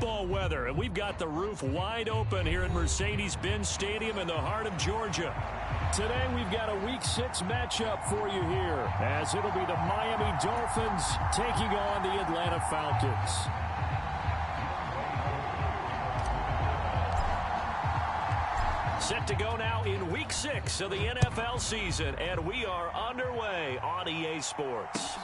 football weather, and we've got the roof wide open here at Mercedes-Benz Stadium in the heart of Georgia. Today we've got a Week 6 matchup for you here, as it'll be the Miami Dolphins taking on the Atlanta Falcons. Set to go now in Week 6 of the NFL season, and we are underway on EA Sports.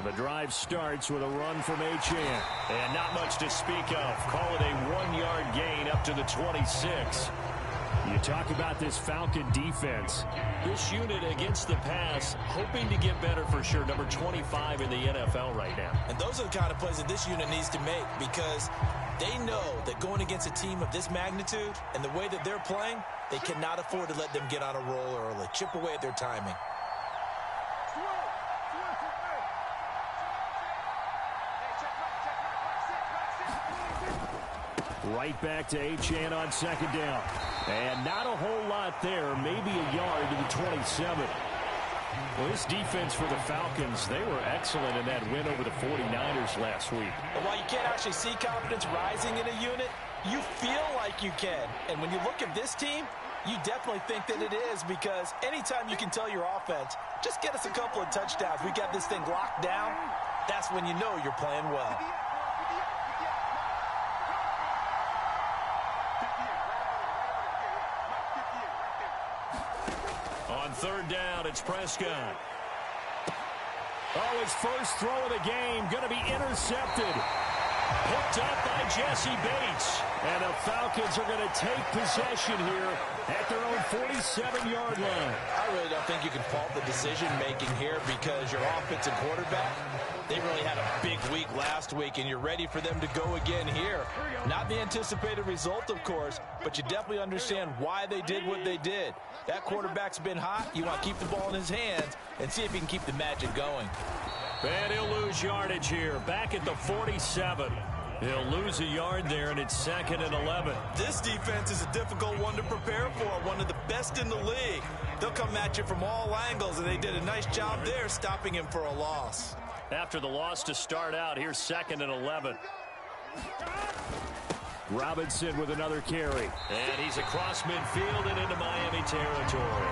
The drive starts with a run from Achane. And not much to speak of. Call it a 1-yard gain up to the 26. You talk about this Falcon defense. This unit against the pass, hoping to get better for sure. Number 25 in the NFL right now. And those are the kind of plays that this unit needs to make, because they know that going against a team of this magnitude and the way that they're playing, they cannot afford to let them get on a roll early. Chip away at their timing. Right back to Achane on second down. And not a whole lot there. Maybe a yard to the 27. Well, this defense for the Falcons, they were excellent in that win over the 49ers last week. And while you can't actually see confidence rising in a unit, you feel like you can. And when you look at this team, you definitely think that it is, because anytime you can tell your offense, just get us a couple of touchdowns, we got this thing locked down, that's when you know you're playing well. On third down, it's Prescott. Oh, his first throw of the game going to be intercepted. Picked up by Jesse Bates. And the Falcons are going to take possession here at their own 47-yard line. I really don't think you can fault the decision-making here, because your offensive quarterback, they really had a big week last week, and you're ready for them to go again here. Not the anticipated result, of course, but you definitely understand why they did what they did. That quarterback's been hot. You want to keep the ball in his hands and see if he can keep the magic going. And he'll lose yardage here. Back at the 47. He'll lose a yard there, and it's 2nd and 11. This defense is a difficult one to prepare for, one of the best in the league. They'll come at you from all angles, and they did a nice job there stopping him for a loss. After the loss to start out, here's 2nd and 11. Robinson with another carry. And he's across midfield and into Miami territory.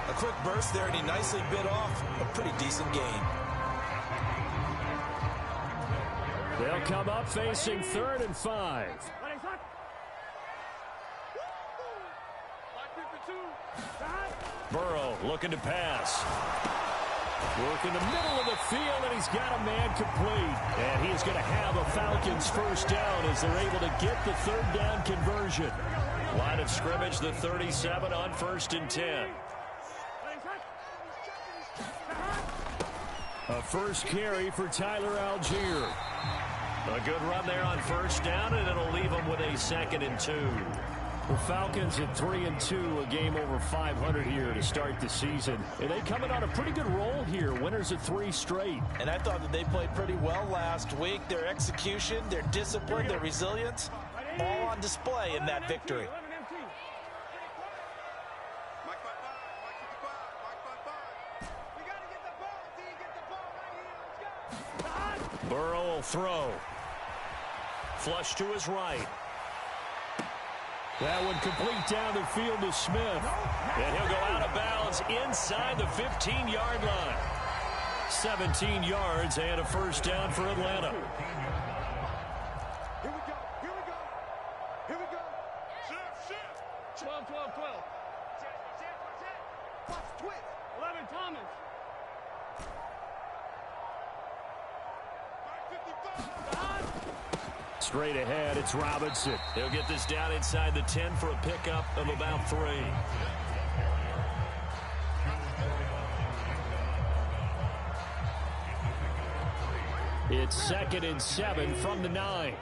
A quick burst there, and he nicely bit off a pretty decent gain. They'll come up facing 3rd and 5. Burrow looking to pass. Work in the middle of the field, and he's got a man complete. And he is going to have a Falcons first down as they're able to get the 3rd down conversion. Line of scrimmage, the 37 on 1st and 10. A first carry for Tyler Algier. A good run there on 1st down, and it'll leave him with a 2nd and 2. The Falcons at 3-2, a game over 500 here to start the season. And they coming on a pretty good roll here, winners of 3 straight. And I thought that they played pretty well last week. Their execution, their discipline, their resilience, all on display in that victory. Burrow will throw. Flush to his right. That one complete down the field to Smith. And he'll go out of bounds inside the 15-yard line. 17 yards and a first down for Atlanta. Here we go. Here we go. Here we go. Shift. 12, 12, 12. Watch twist. 11, Thomas. 55. Straight ahead, it's Robinson. He'll get this down inside the 10 for a pickup of about 3. It's 2nd and 7 from the 9.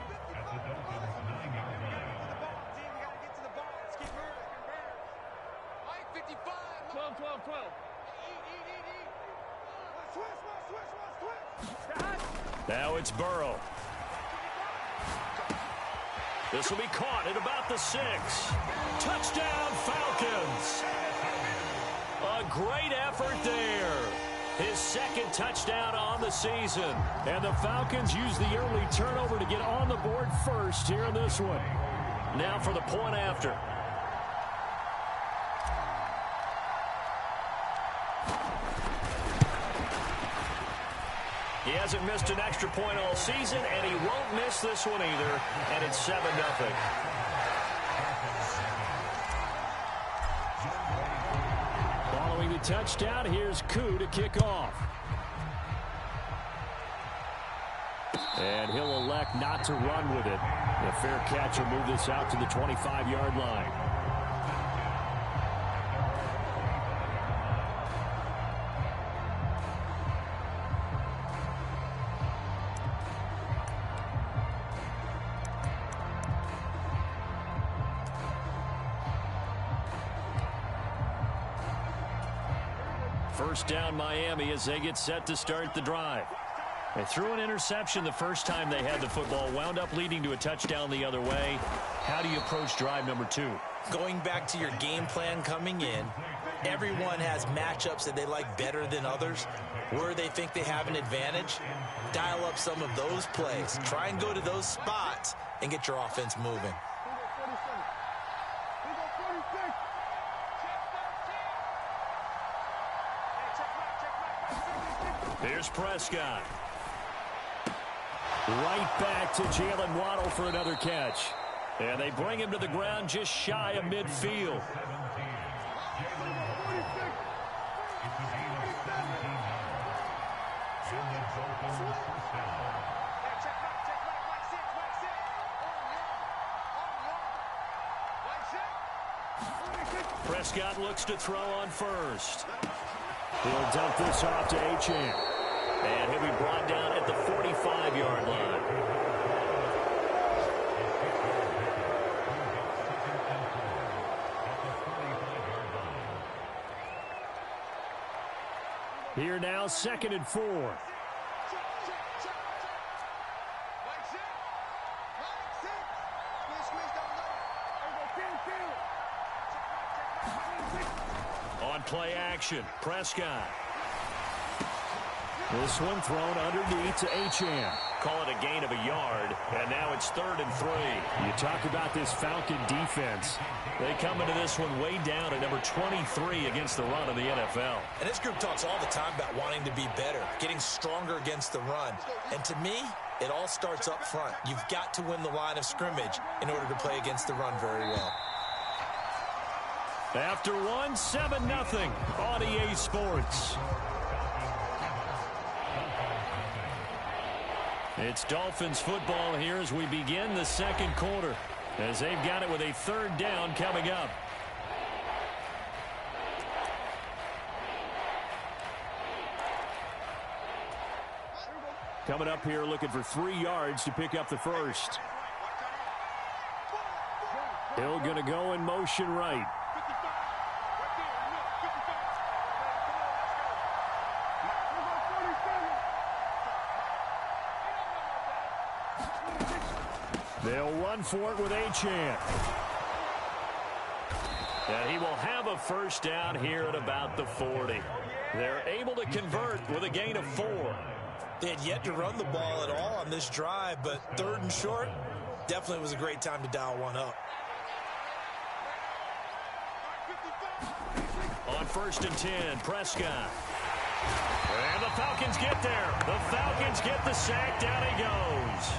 Now it's Burrow. This will be caught at about the 6. Touchdown, Falcons. A great effort there. His 2nd touchdown on the season. And the Falcons use the early turnover to get on the board first here in this one. Now for the point after. He hasn't missed an extra point all season, and he won't miss this one either. And it's 7-0. Following the touchdown, here's Koo to kick off. And he'll elect not to run with it. The fair catch will move this out to the 25-yard line. First down, Miami, as they get set to start the drive. They threw an interception the first time they had the football, wound up leading to a touchdown the other way. How do you approach drive number 2? Going back to your game plan coming in, everyone has matchups that they like better than others. Where they think they have an advantage, dial up some of those plays. Try and go to those spots and get your offense moving. Here's Prescott. Right back to Jalen Waddle for another catch. And they bring him to the ground just shy of midfield. Prescott looks to throw on first. He'll dump this off to Achane. And he'll be brought down at the 45-yard line. Here now, 2nd and 4. On play action, Prescott. This one thrown underneath to Achane. Call it a gain of a yard, and now it's 3rd and 3. You talk about this Falcon defense. They come into this one way down at number 23 against the run of the NFL. And this group talks all the time about wanting to be better, getting stronger against the run. And to me, it all starts up front. You've got to win the line of scrimmage in order to play against the run very well. After one, 7-0 on EA Sports. It's Dolphins football here as we begin the 2nd quarter, as they've got it with a 3rd down coming up. Coming up here looking for 3 yards to pick up the first. Hill going to go in motion right. They'll run for it with Achane. And he will have a first down here at about the 40. They're able to convert with a gain of 4. They had yet to run the ball at all on this drive, but 3rd and short, definitely was a great time to dial one up. On 1st and 10, Prescott. And the Falcons get there. The Falcons get the sack. Down he goes.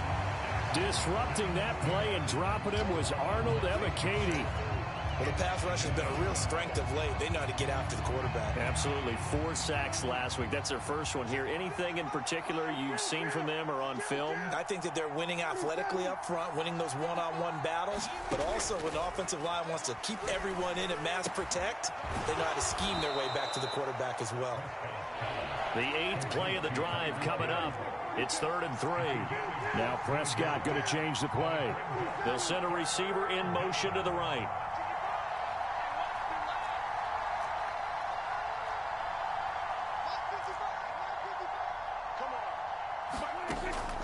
Disrupting that play and dropping him was Arnold Ebiketie. Well, the pass rush has been a real strength of late. They know how to get after the quarterback. Absolutely. 4 sacks last week. That's their first one here. Anything in particular you've seen from them or on film? I think that they're winning athletically up front, winning those one-on-one battles, but also when the offensive line wants to keep everyone in and mass protect, they know how to scheme their way back to the quarterback as well. The 8th play of the drive coming up. It's 3rd and 3. Now Prescott going to change the play. They'll send a receiver in motion to the right.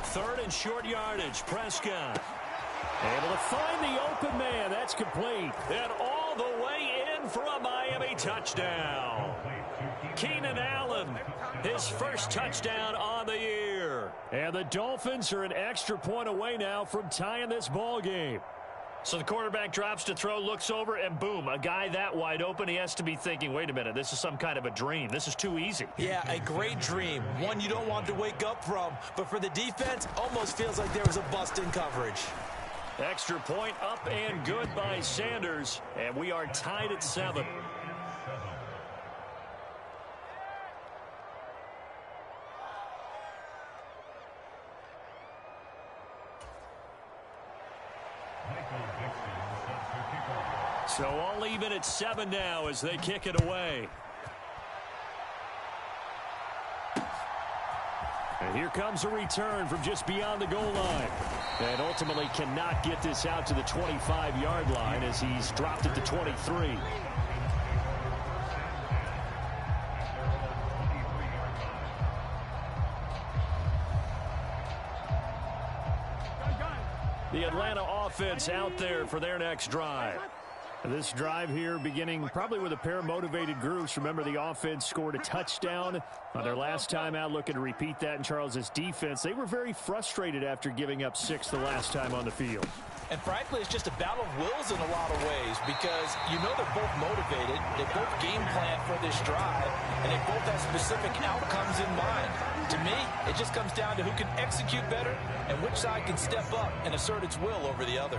Third and short yardage. Prescott able to find the open man. That's complete. And all the way in for a Miami touchdown. Keenan Allen, his first touchdown on the year. And the Dolphins are an extra point away now from tying this ball game. So the quarterback drops to throw, looks over, and boom, a guy that wide open, he has to be thinking, wait a minute, this is some kind of a dream. This is too easy. Yeah, a great dream. One you don't want to wake up from. But for the defense, almost feels like there was a bust in coverage. Extra point up and good by Sanders. And we are tied at 7. So all even at 7 now as they kick it away. And here comes a return from just beyond the goal line. And ultimately cannot get this out to the 25-yard line as he's dropped at the 23. The Atlanta offense out there for their next drive. This drive here beginning probably with a pair of motivated groups. Remember, the offense scored a touchdown on their last time out. Looking to repeat that in Charles's defense. They were very frustrated after giving up 6 the last time on the field. And frankly, it's just a battle of wills in a lot of ways because you know they're both motivated. They both game plan for this drive, and they both have specific outcomes in mind. To me, it just comes down to who can execute better and which side can step up and assert its will over the other.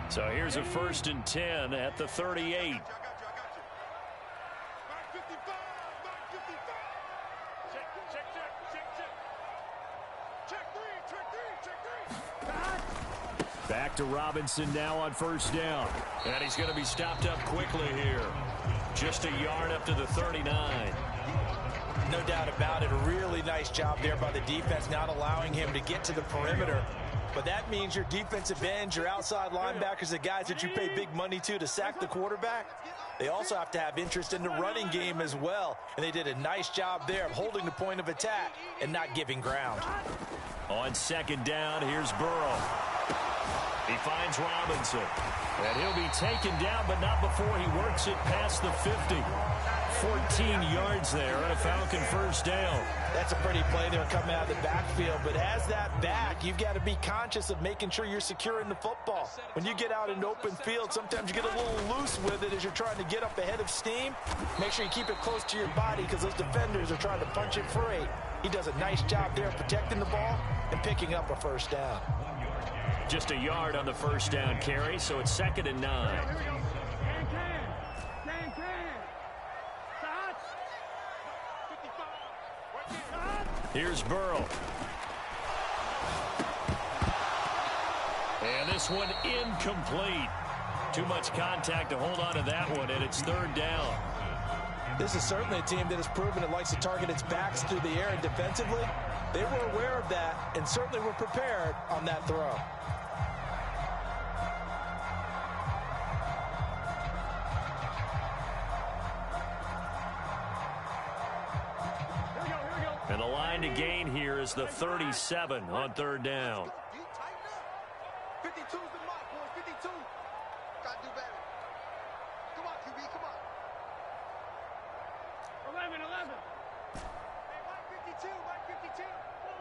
So here's a 1st and 10 at the 38. Back to Robinson now on 1st down. And he's going to be stopped up quickly here. Just a yard up to the 39. No doubt about it. A really nice job there by the defense, not allowing him to get to the perimeter. But that means your defensive ends, your outside linebackers, the guys that you pay big money to sack the quarterback, they also have to have interest in the running game as well. And they did a nice job there of holding the point of attack and not giving ground. On 2nd down, here's Burrow. He finds Robinson. And he'll be taken down, but not before he works it past the 50. 14 yards there on a Falcon 1st down. That's a pretty play there coming out of the backfield. But as that back, you've got to be conscious of making sure you're securing the football. When you get out in open field, sometimes you get a little loose with it as you're trying to get up ahead of steam. Make sure you keep it close to your body because those defenders are trying to punch it free. He does a nice job there protecting the ball and picking up a 1st down. Just a yard on the 1st down carry, so it's 2nd and 9. Here's Burrow. And this one incomplete. Too much contact to hold on to that one, and it's 3rd down. This is certainly a team that has proven it likes to target its backs through the air, and defensively, they were aware of that and certainly were prepared on that throw. And the line to gain here is the 37 on 3rd down. 52's the mark, boys. 52. Gotta do better. Come on, QB, come on. 11. Hey, Mike 52, Mike 52.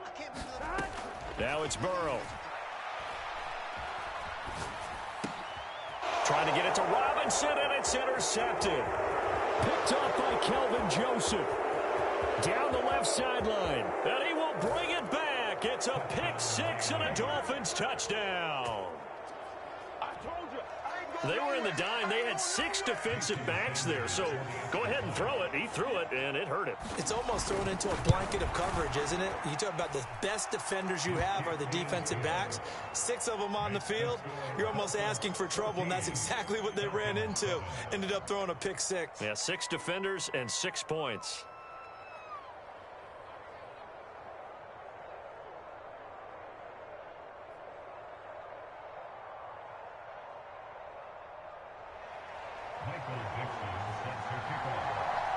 I can't believe that. Now it's Burrow. Trying to get it to Robinson, and it's intercepted. Picked up by Kelvin Joseph. Down the left sideline, and he will bring it back. It's a pick 6 and a Dolphins touchdown. I told you, I ain't They were in the dime. They had 6 defensive backs there. So go ahead and throw it. He threw it, and it hurt him. It's almost thrown into a blanket of coverage, isn't it? You talk about the best defenders you have are the defensive backs. 6 of them on the field. You're almost asking for trouble, and that's exactly what they ran into. Ended up throwing a pick 6. Yeah, 6 defenders and 6 points.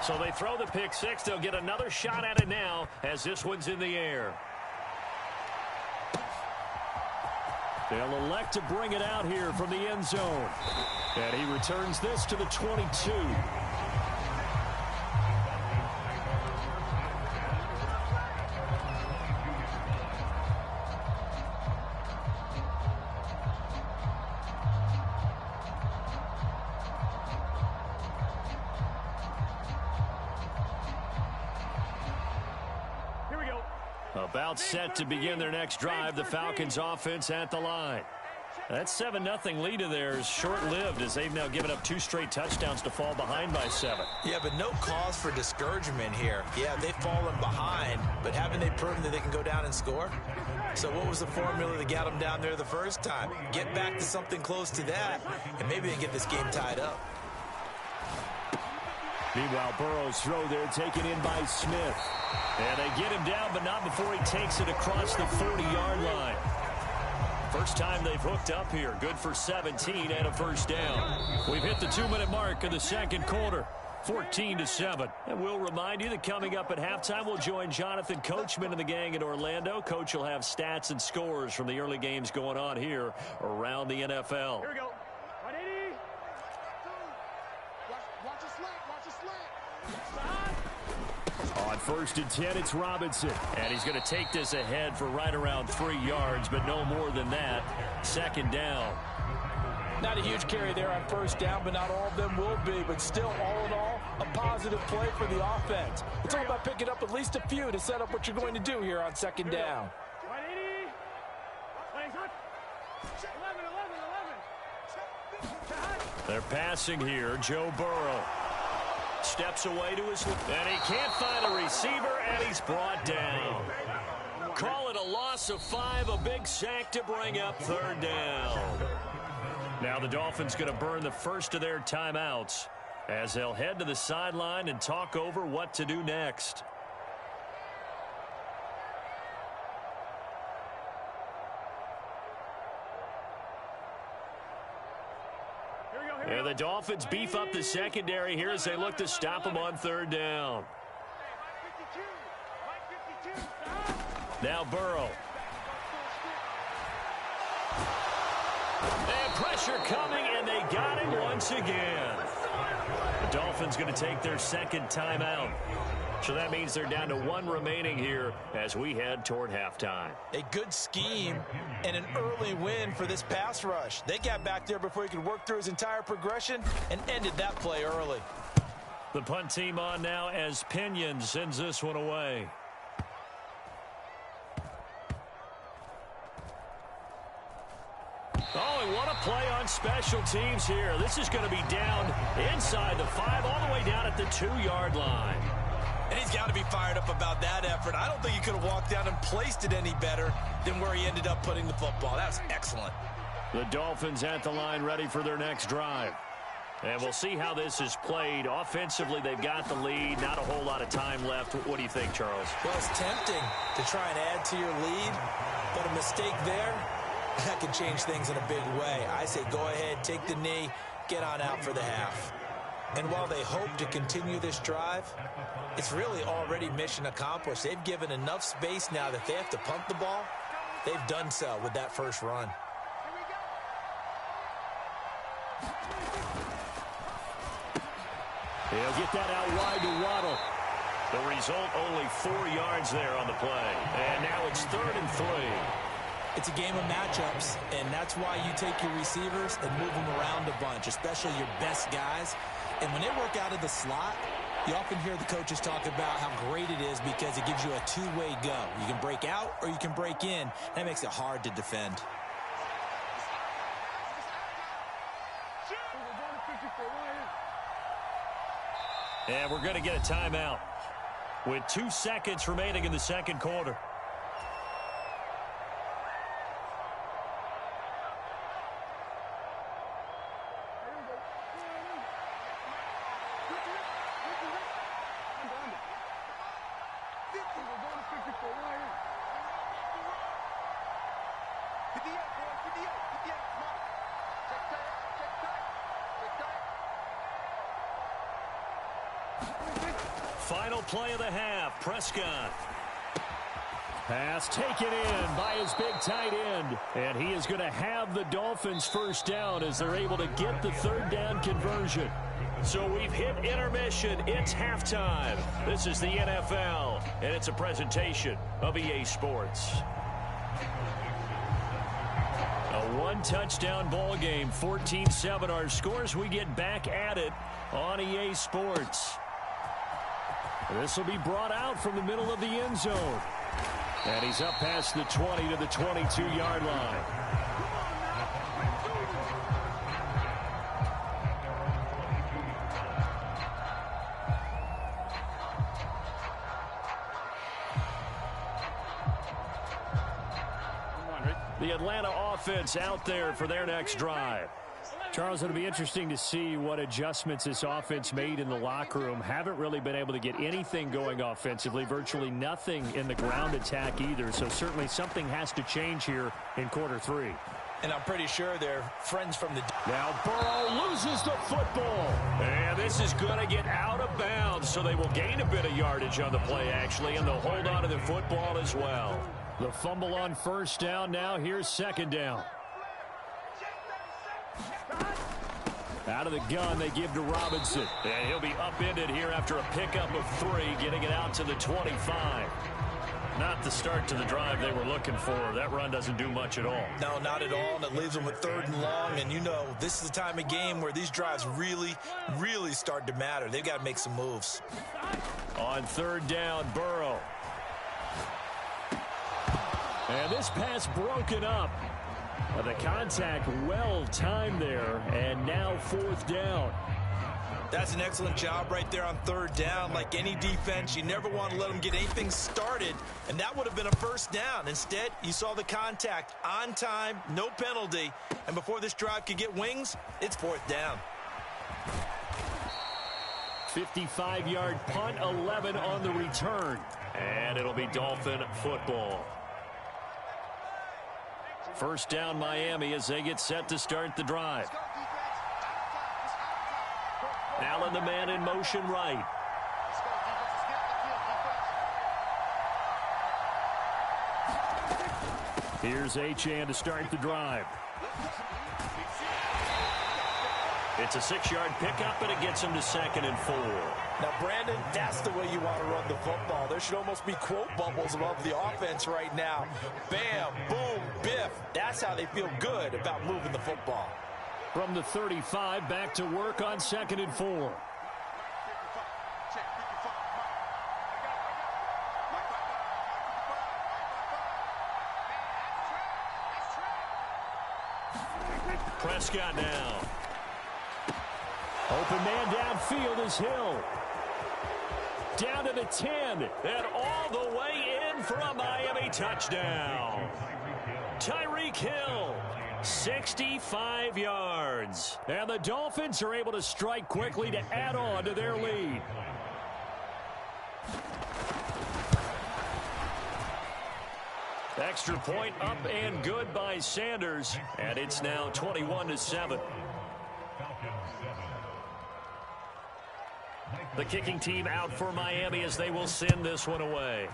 So they throw the pick 6. They'll get another shot at it now as this one's in the air. They'll elect to bring it out here from the end zone. And he returns this to the 22. About set to begin their next drive. The Falcons offense at the line. That 7-0 lead of theirs short-lived as they've now given up 2 straight touchdowns to fall behind by 7. Yeah, but no cause for discouragement here. Yeah, they've fallen behind, but haven't they proven that they can go down and score? So what was the formula that got them down there the first time? Get back to something close to that, and maybe they get this game tied up. Meanwhile, Burrow's throw there taken in by Smith. And they get him down, but not before he takes it across the 40-yard line. First time they've hooked up here. Good for 17 and a first down. We've hit the 2-minute mark of the second quarter. 14-7. And we'll remind you that coming up at halftime, we'll join Jonathan Coachman and the gang in Orlando. Coach will have stats and scores from the early games going on here around the NFL. Here we go. 180. Watch the slant. Watch the slant. On 1st and 10, it's Robinson. And he's going to take this ahead for right around 3 yards, but no more than that. Second down. Not a huge carry there on first down, but not all of them will be. But still, all in all, a positive play for the offense. It's all about picking up at least a few to set up what you're going to do here on second down. 180. 11. They're passing here. Joe Burrow steps away to his left, and he can't find a receiver, and he's brought down. Call it a loss of 5, a big sack to bring up 3rd down. Now the Dolphins going to burn the first of their timeouts as they'll head to the sideline and talk over what to do next. And the Dolphins beef up the secondary here as they look to stop them on 3rd down. Now Burrow. And pressure coming, and they got him once again. The Dolphins going to take their second timeout. So that means they're down to 1 remaining here as we head toward halftime. A good scheme and an early win for this pass rush. They got back there before he could work through his entire progression and ended that play early. The punt team on now as Pinion sends this one away. Oh, and what a play on special teams here. This is going to be down inside the 5, all the way down at the 2-yard line. And he's got to be fired up about that effort. I don't think he could have walked down and placed it any better than where he ended up putting the football. That was excellent. The Dolphins at the line ready for their next drive. And we'll see how this is played. Offensively, they've got the lead. Not a whole lot of time left. What do you think, Charles? Well, it's tempting to try and add to your lead, but a mistake there, that could change things in a big way. I say go ahead, take the knee, get on out for the half. And while they hope to continue this drive, it's really already mission accomplished. They've given enough space now that they have to punt the ball. They've done so with that first run. He'll get that out wide to Waddle. The result, only 4 yards there on the play. And now it's 3rd and 3. It's a game of matchups, and that's why you take your receivers and move them around a bunch, especially your best guys. And when they work out of the slot, you often hear the coaches talk about how great it is because it gives you a two-way go. You can break out or you can break in. That makes it hard to defend. And we're going to get a timeout with 2 seconds remaining in the second quarter. Final play of the half. Prescott. Pass taken in by his big tight end. And he is going to have the Dolphins first down as they're able to get the third down conversion. So we've hit intermission. It's halftime. This is the NFL, and it's a presentation of EA Sports. A one-touchdown ball game, 14-7 our scores. We get back at it on EA Sports. This will be brought out from the middle of the end zone. And he's up past the 20 to the 22-yard line. The Atlanta offense out there for their next drive. Charles, it'll be interesting to see what adjustments this offense made in the locker room. Haven't really been able to get anything going offensively, virtually nothing in the ground attack either. So certainly something has to change here in quarter three. And I'm pretty sure they're friends from the... Now Burrow loses the football. And this is going to get out of bounds, so they will gain a bit of yardage on the play, actually, and they'll hold on to the football as well. The fumble on first down now. Here's second down. Out of the gun, they give to Robinson. And he'll be upended here after a pickup of 3, getting it out to the 25. Not the start to the drive they were looking for. That run doesn't do much at all. No, not at all, and it leaves them with 3rd and long. And, you know, this is the time of game where these drives really, really start to matter. They've got to make some moves. On 3rd down, Burrow. And this pass broken up. The contact well timed there, and now 4th down. That's an excellent job right there on 3rd down. Like any defense, you never want to let them get anything started, and that would have been a first down. Instead, you saw the contact on time, no penalty, and before this drive could get wings, it's 4th down. 55-yard punt, 11 on the return, and it'll be Dolphin football. First down, Miami, as they get set to start the drive. Allen, the man in motion right. Here's Achane to start the drive. It's a 6-yard pickup, and it gets him to 2nd and 4. Now, Brandon, that's the way you want to run the football. There should almost be quote bubbles above the offense right now. Bam, boom, biff. That's how they feel good about moving the football. From the 35, back to work on 2nd and 4. Prescott now. Open man downfield is Hill. Down to the 10, and all the way in for a Miami touchdown. Tyreek Hill, 65 yards. And the Dolphins are able to strike quickly to add on to their lead. Extra point up and good by Sanders, and it's now 21-7. The kicking team out for Miami as they will send this one away.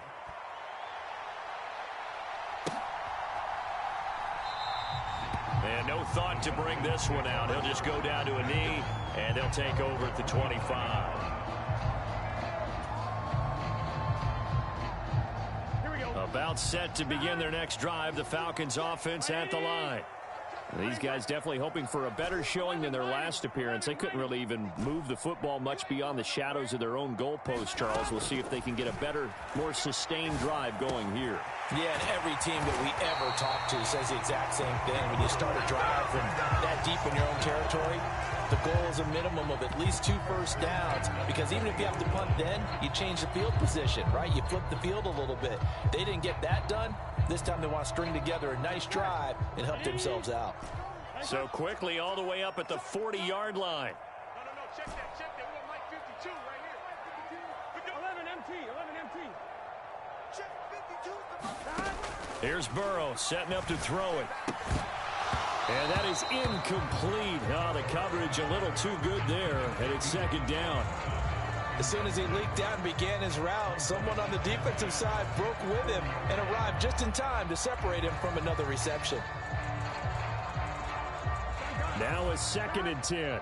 And no thought to bring this one out. He'll just go down to a knee, and they'll take over at the 25. About set to begin their next drive, the Falcons offense at the line. These guys definitely hoping for a better showing than their last appearance. They couldn't really even move the football much beyond the shadows of their own goalpost, Charles. We'll see if they can get a better, more sustained drive going here. Yeah, and every team that we ever talk to says the exact same thing. When you start a drive from that deep in your own territory, The goal is a minimum of at least 2 first downs, because even if you have to punt then, you change the field position, right? You flip the field a little bit. They didn't get that done. This time they want to string together a nice drive and help themselves out. So quickly all the way up at the 40-yard line. No, check that. We want Mike 52 right here. 11 MT. Check 52. Here's Burrow setting up to throw it. And that is incomplete. Oh, the coverage a little too good there, and it's second down. As soon as he leaked out and began his route, someone on the defensive side broke with him and arrived just in time to separate him from another reception. Now a 2nd and 10.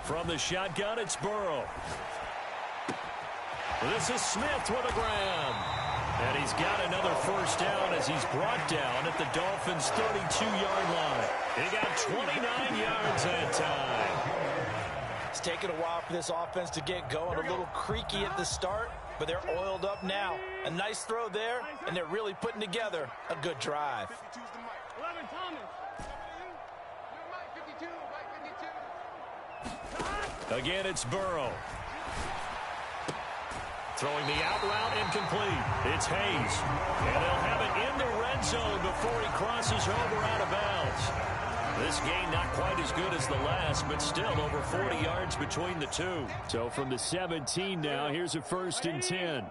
From the shotgun, it's Burrow. This is Smith with a grab. And he's got another first down as he's brought down at the Dolphins' 32-yard line. He got 29 yards that time. It's taken a while for this offense to get going. A little creaky at the start, but they're oiled up now. A nice throw there, and they're really putting together a good drive. 52's the mic. 11 Thomas. Again, it's Burrow. Throwing the out route, incomplete. It's Hayes. And they'll have it in the red zone before he crosses over out of bounds. This game not quite as good as the last, but still over 40 yards between the two. So from the 17 now, here's a 1st and 10.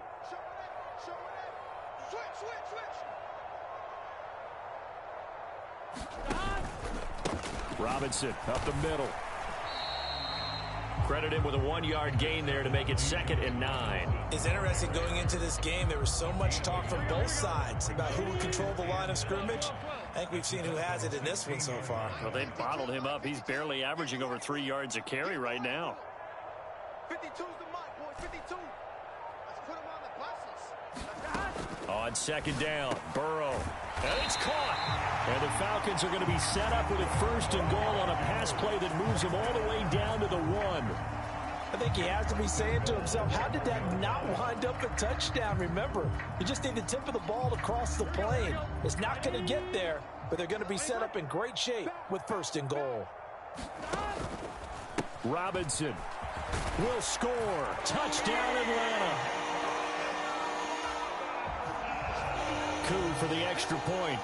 Robinson up the middle. Credit him with a 1-yard gain there to make it 2nd and 9. It's interesting going into this game. There was so much talk from both sides about who would control the line of scrimmage. I think we've seen who has it in this one so far. Well, they bottled him up. He's barely averaging over 3 yards a carry right now. 52's the mic, boys. 52. Let's put him on the buses. On 2nd down, Burrow. And it's caught. And the Falcons are going to be set up with a 1st and goal on a pass play that moves him all the way down to the 1. I think he has to be saying to himself, how did that not wind up a touchdown? Remember, you just need the tip of the ball to cross the plane. It's not going to get there, but they're going to be set up in great shape with 1st and goal. Robinson will score. Touchdown, Atlanta. Coup for the extra point.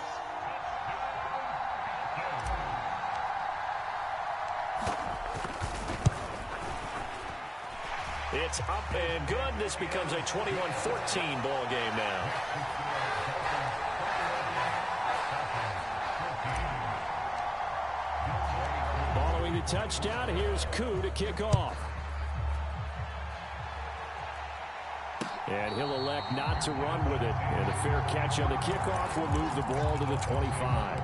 It's up and good. This becomes a 21-14 ball game now. Following the touchdown, here's Koo to kick off. And he'll elect not to run with it. And a fair catch on the kickoff will move the ball to the 25.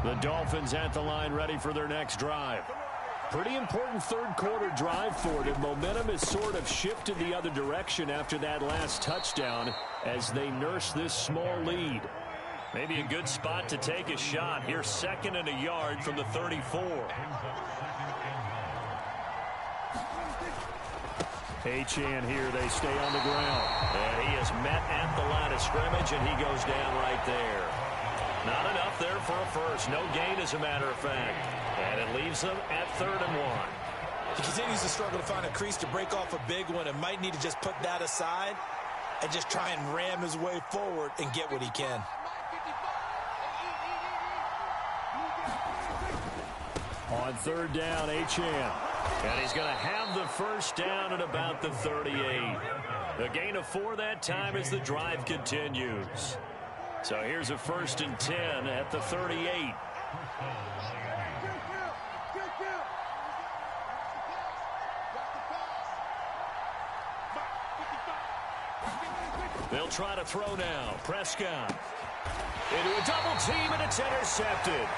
The Dolphins at the line ready for their next drive. Pretty important 3rd quarter drive for them. Momentum has sort of shifted the other direction after that last touchdown as they nurse this small lead. Maybe a good spot to take a shot. Here's 2nd and a yard from the 34. Achane here, they stay on the ground. And he is met at the line of scrimmage, and he goes down right there. Not enough there for a first. No gain, as a matter of fact. And it leaves them at 3rd and 1. He continues to struggle to find a crease to break off a big one and might need to just put that aside and just try and ram his way forward and get what he can. On 3rd down, Achane. And he's going to have the first down at about the 38. A gain of 4 that time as the drive continues. So here's a 1st and 10 at the 38. They'll try to throw now. Prescott into a double team, and it's intercepted.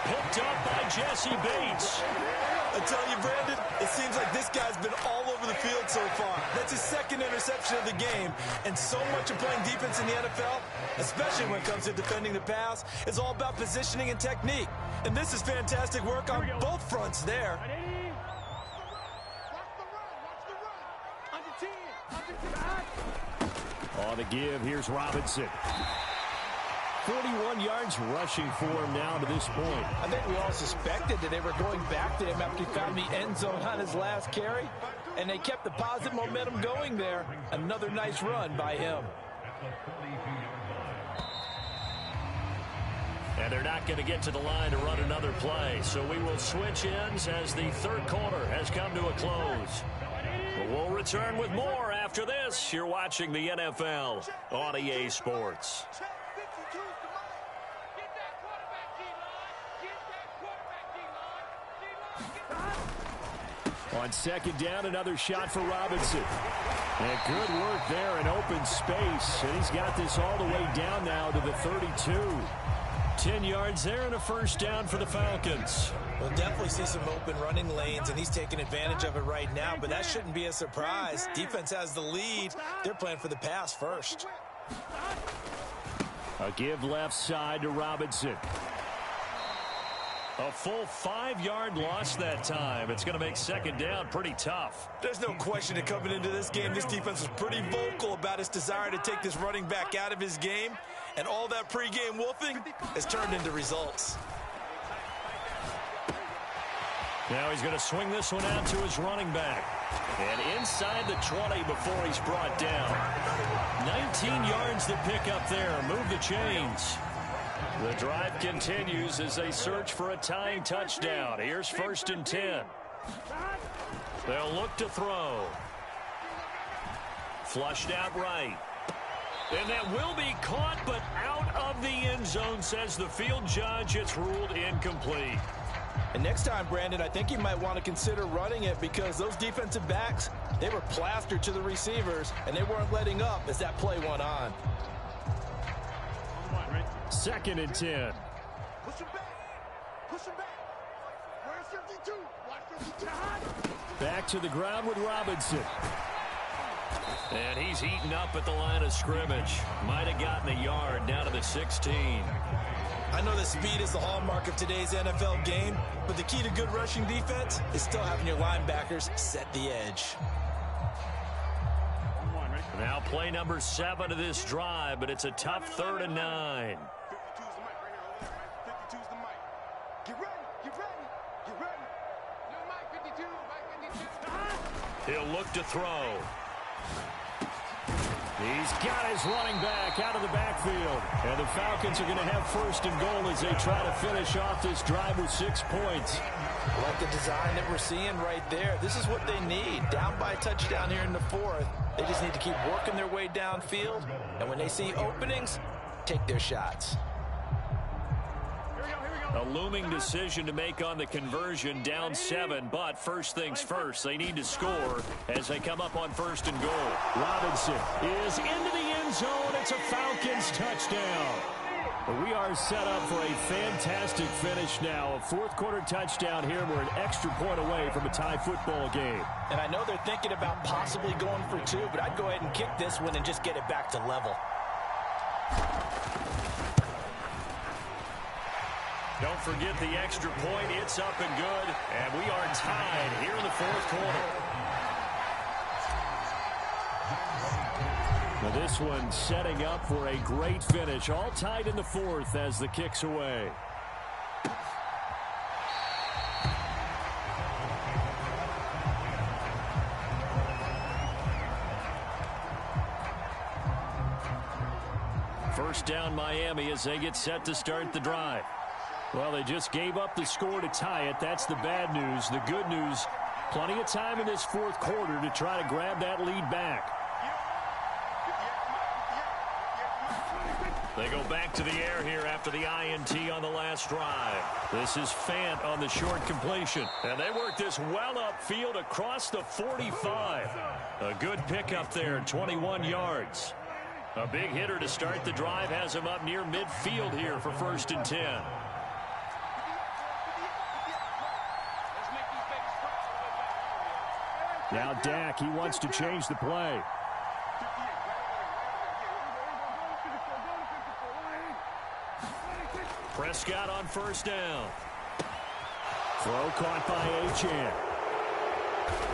Picked up by Jesse Bates. I tell you, Brandon, it seems like this guy's been all over the field so far. That's his 2nd interception of the game. And so much of playing defense in the NFL, especially when it comes to defending the pass, is all about positioning and technique. And this is fantastic work on both fronts there. Watch the run. Under 10. On the give, here's Robinson. 41 yards rushing for him now to this point. I think we all suspected that they were going back to him after he found the end zone on his last carry, and they kept the positive momentum going there. Another nice run by him. And they're not going to get to the line to run another play, so we will switch ends as the third quarter has come to a close. We'll return with more after this. You're watching the NFL on EA Sports. On second down, another shot for Robinson. And good work there in open space. And he's got this all the way down now to the 32. 10 yards there and a first down for the Falcons. We'll definitely see some open running lanes, and he's taking advantage of it right now, but that shouldn't be a surprise. Defense has the lead. They're playing for the pass first. A give left side to Robinson. A full 5-yard loss that time. It's going to make second down pretty tough. There's no question that coming into this game, this defense was pretty vocal about its desire to take this running back out of his game. And all that pregame wolfing has turned into results. Now he's going to swing this one out to his running back. And inside the 20 before he's brought down. 19 yards to pick up there. Move the chains. The drive continues as they search for a tying touchdown. Here's first and 10. They'll look to throw. Flushed out right. And that will be caught, but out of the end zone, says the field judge. It's ruled incomplete. And next time, Brandon, I think you might want to consider running it because those defensive backs, they were plastered to the receivers, and they weren't letting up as that play went on. Second and 10. Push him back. Push him back. Where's 52? Watch 52. Back to the ground with Robinson. And he's heating up at the line of scrimmage. Might have gotten a yard down to the 16. I know that speed is the hallmark of today's NFL game, but the key to good rushing defense is still having your linebackers set the edge. Now play number 7 of this drive, but it's a tough 3rd and 9. 52's the mic right here. 52's the mic. Get ready. Get ready. Get ready. No, Mike 52. Mike 52. He'll look to throw. He's got his running back out of the backfield. And the Falcons are going to have first and goal as they try to finish off this drive with 6 points. Like the design that we're seeing right there. This is what they need. Down by a touchdown here in the 4th. They just need to keep working their way downfield. And when they see openings, take their shots. A looming decision to make on the conversion, down 7, but first things first, they need to score as they come up on first and goal. Robinson is into the end zone. It's a Falcons touchdown. We are set up for a fantastic finish now. A fourth quarter touchdown here. We're an extra point away from a tie football game. And I know they're thinking about possibly going for 2, but I'd go ahead and kick this one and just get it back to level. Don't forget the extra point. It's up and good. And we are tied here in the fourth quarter. Now this one setting up for a great finish. All tied in the 4th as the kick's away. First down Miami as they get set to start the drive. Well, they just gave up the score to tie it. That's the bad news. The good news, plenty of time in this fourth quarter to try to grab that lead back. They go back to the air here after the INT on the last drive. This is Fant on the short completion. And they work this well upfield across the 45. A good pickup there, 21 yards. A big hitter to start the drive has him up near midfield here for first and 10. Now Dak, he wants to change the play. Prescott on first down. Throw caught by Achane.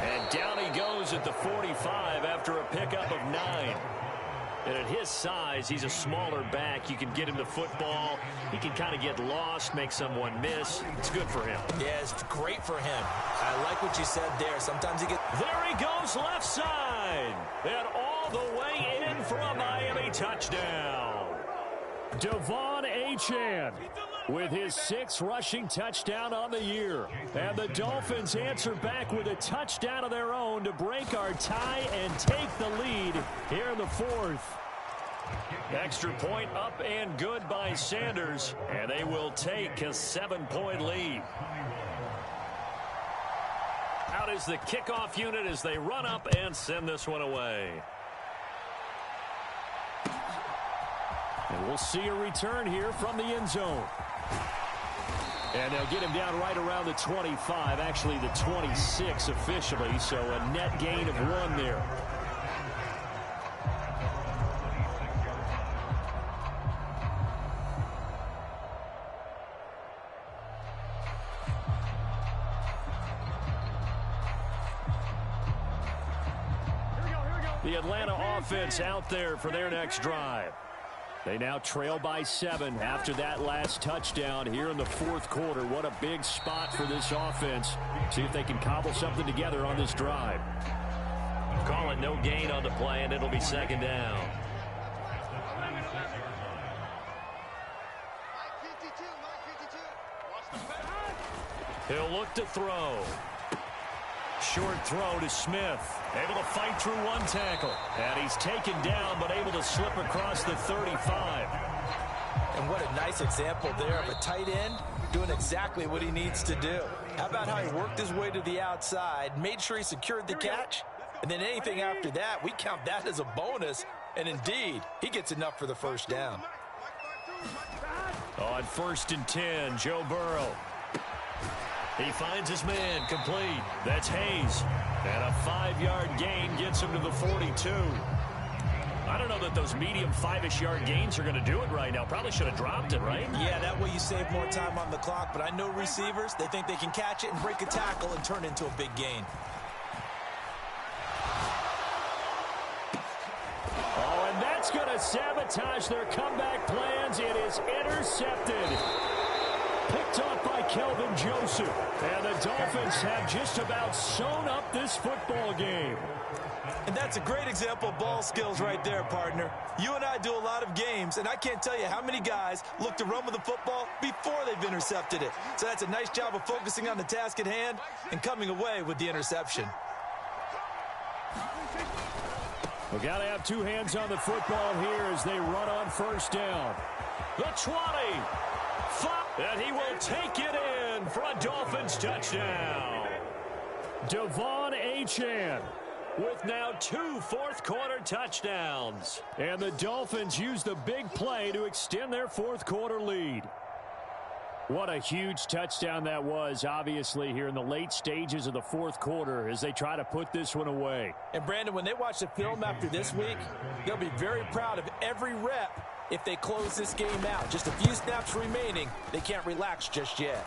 And down he goes at the 45 after a pickup of 9. And at his size, he's a smaller back. You can get him the football. He can kind of get lost, make someone miss. It's good for him. Yeah, it's great for him. I like what you said there. Sometimes he gets... There he goes left side. And all the way in for a Miami touchdown. Devon Achane with his 6th rushing touchdown on the year. And the Dolphins answer back with a touchdown of their own to break our tie and take the lead here in the 4th. Extra point up and good by Sanders, and they will take a 7-point lead. Out is the kickoff unit as they run up and send this one away. And we'll see a return here from the end zone. And they'll get him down right around the 25, actually the 26 officially, so a net gain of 1 there. The Atlanta offense out there for their next drive. They now trail by 7 after that last touchdown here in the 4th quarter. What a big spot for this offense. See if they can cobble something together on this drive. Calling no gain on the play, and it'll be 2nd down. He'll look to throw. Short throw to Smith. Able to fight through 1 tackle. And he's taken down, but able to slip across the 35. And what a nice example there of a tight end doing exactly what he needs to do. How about how he worked his way to the outside, made sure he secured the catch, and then anything after that, we count that as a bonus. And indeed, he gets enough for the 1st down. On 1st and 10, Joe Burrow. He finds his man complete. That's Hayes. And a 5-yard gain gets him to the 42. I don't know that those medium 5-ish yard gains are going to do it right now. Probably should have dropped it, right? Yeah, that way you save more time on the clock. But I know receivers, they think they can catch it and break a tackle and turn it into a big gain. Oh, and that's going to sabotage their comeback plans. It is intercepted. Picked off by Kelvin Joseph. And the Dolphins have just about sewn up this football game. And that's a great example of ball skills right there, partner. You and I do a lot of games, and I can't tell you how many guys look to run with the football before they've intercepted it. So that's a nice job of focusing on the task at hand and coming away with the interception. We got to have 2 hands on the football here as they run on 1st down. The 20. And he will take it in for a Dolphins touchdown. Devon Achane with now 2 4th quarter touchdowns. And the Dolphins use the big play to extend their 4th quarter lead. What a huge touchdown that was, obviously, here in the late stages of the 4th quarter as they try to put this one away. And, Brandon, when they watch the film after this week, they'll be very proud of every rep if they close this game out. Just a few snaps remaining. They can't relax just yet.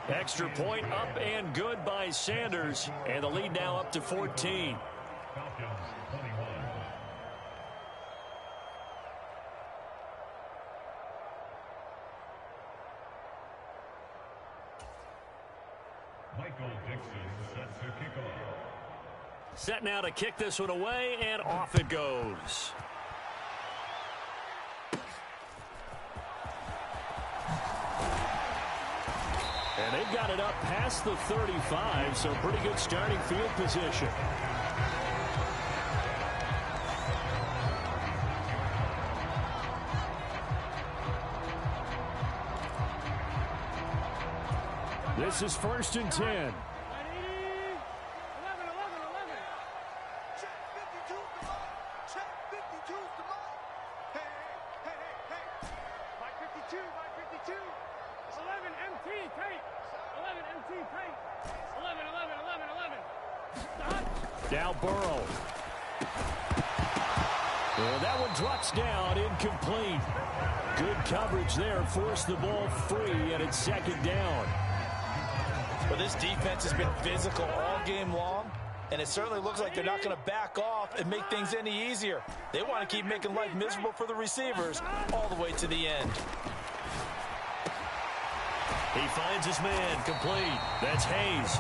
Extra point up and good by Sanders. And the lead now up to 14. Michael Dixon set to kick off. Set now to kick this one away, and off it goes. And they've got it up past the 35, so pretty good starting field position. This is 1st and 10. Now Burrow. And that one drops down, incomplete. Good coverage there, forced the ball free, and it's 2nd down. Well, this defense has been physical all game long. And it certainly looks like they're not going to back off and make things any easier. They want to keep making life miserable for the receivers all the way to the end. He finds his man, complete. That's Hayes.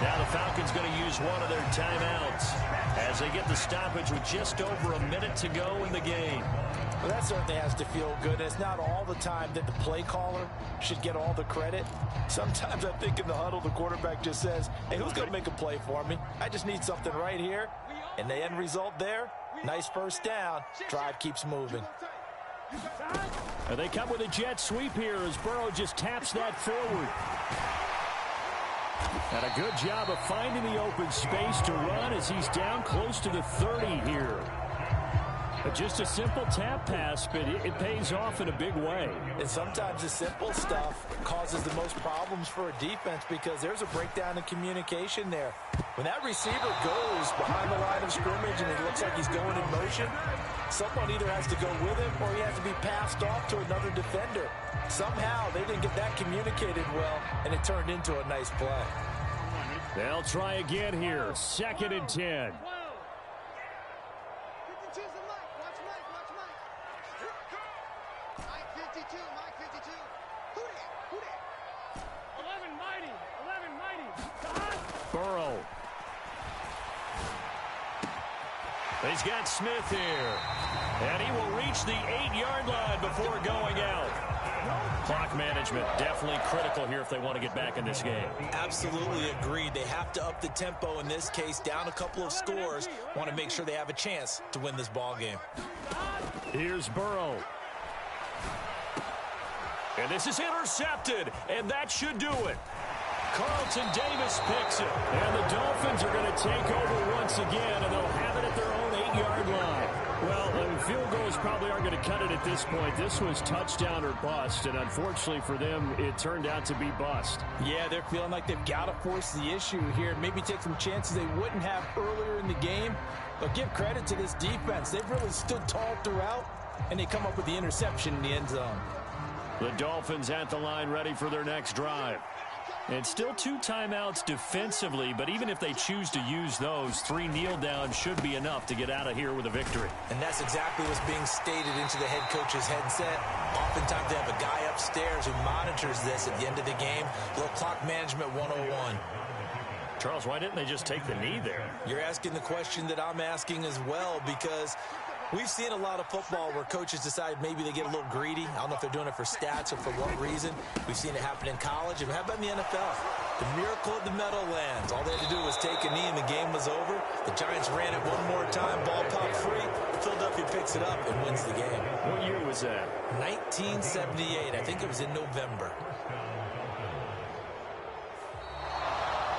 Now the Falcons going to use one of their timeouts as they get the stoppage with just over a minute to go in the game. Well, that certainly has to feel good. It's not all the time that the play caller should get all the credit. Sometimes I think in the huddle, the quarterback just says, hey, who's going to make a play for me? I just need something right here. And the end result there, nice first down. Drive keeps moving. And they come with a jet sweep here as Burrow just taps that forward. And a good job of finding the open space to run as he's down close to the 30 here. But just a simple tap pass, but it pays off in a big way. And sometimes the simple stuff causes the most problems for a defense because there's a breakdown in communication there. When that receiver goes behind the line of scrimmage and it looks like he's going in motion, someone either has to go with him or he has to be passed off to another defender. Somehow they didn't get that communicated well, and it turned into a nice play. They'll try again here. 2nd and 10. Burrow. He's got Smith here. And he will reach the 8-yard line before going out. Clock management definitely critical here if they want to get back in this game. Absolutely agreed. They have to up the tempo in this case, down a couple of scores. Want to make sure they have a chance to win this ball game. Here's Burrow. And this is intercepted, and that should do it. Carlton Davis picks it. And the Dolphins are going to take over once again, and they'll have it at their own 8-yard line. Well, field goals probably aren't going to cut it at this point. This was touchdown or bust, and unfortunately for them, it turned out to be bust. Yeah, they're feeling like they've got to force the issue here. Maybe take some chances they wouldn't have earlier in the game. But give credit to this defense. They've really stood tall throughout, and they come up with the interception in the end zone. The Dolphins at the line ready for their next drive. And still 2 timeouts defensively, but even if they choose to use those, 3 kneel downs should be enough to get out of here with a victory. And that's exactly what's being stated into the head coach's headset. Oftentimes they have a guy upstairs who monitors this at the end of the game. Little clock management 101. Charles, why didn't they just take the knee there? You're asking the question that I'm asking as well, because we've seen a lot of football where coaches decide maybe they get a little greedy. I don't know if they're doing it for stats or for what reason. We've seen it happen in college. And how about in the NFL? The miracle of the Meadowlands. All they had to do was take a knee and the game was over. The Giants ran it one more time. Ball popped free. Philadelphia picks it up and wins the game. What year was that? 1978. I think it was in November.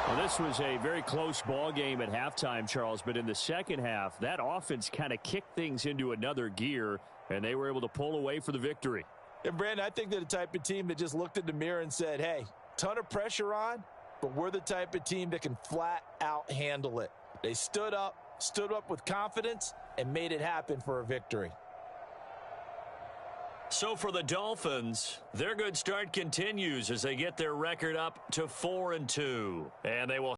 Well, this was a very close ball game at halftime, Charles, but in the second half, that offense kind of kicked things into another gear, and they were able to pull away for the victory. And, Brandon, I think they're the type of team that just looked in the mirror and said, hey, ton of pressure on, but we're the type of team that can flat out handle it. They stood up with confidence, and made it happen for a victory. So for the Dolphins, their good start continues as they get their record up to 4-2, and they will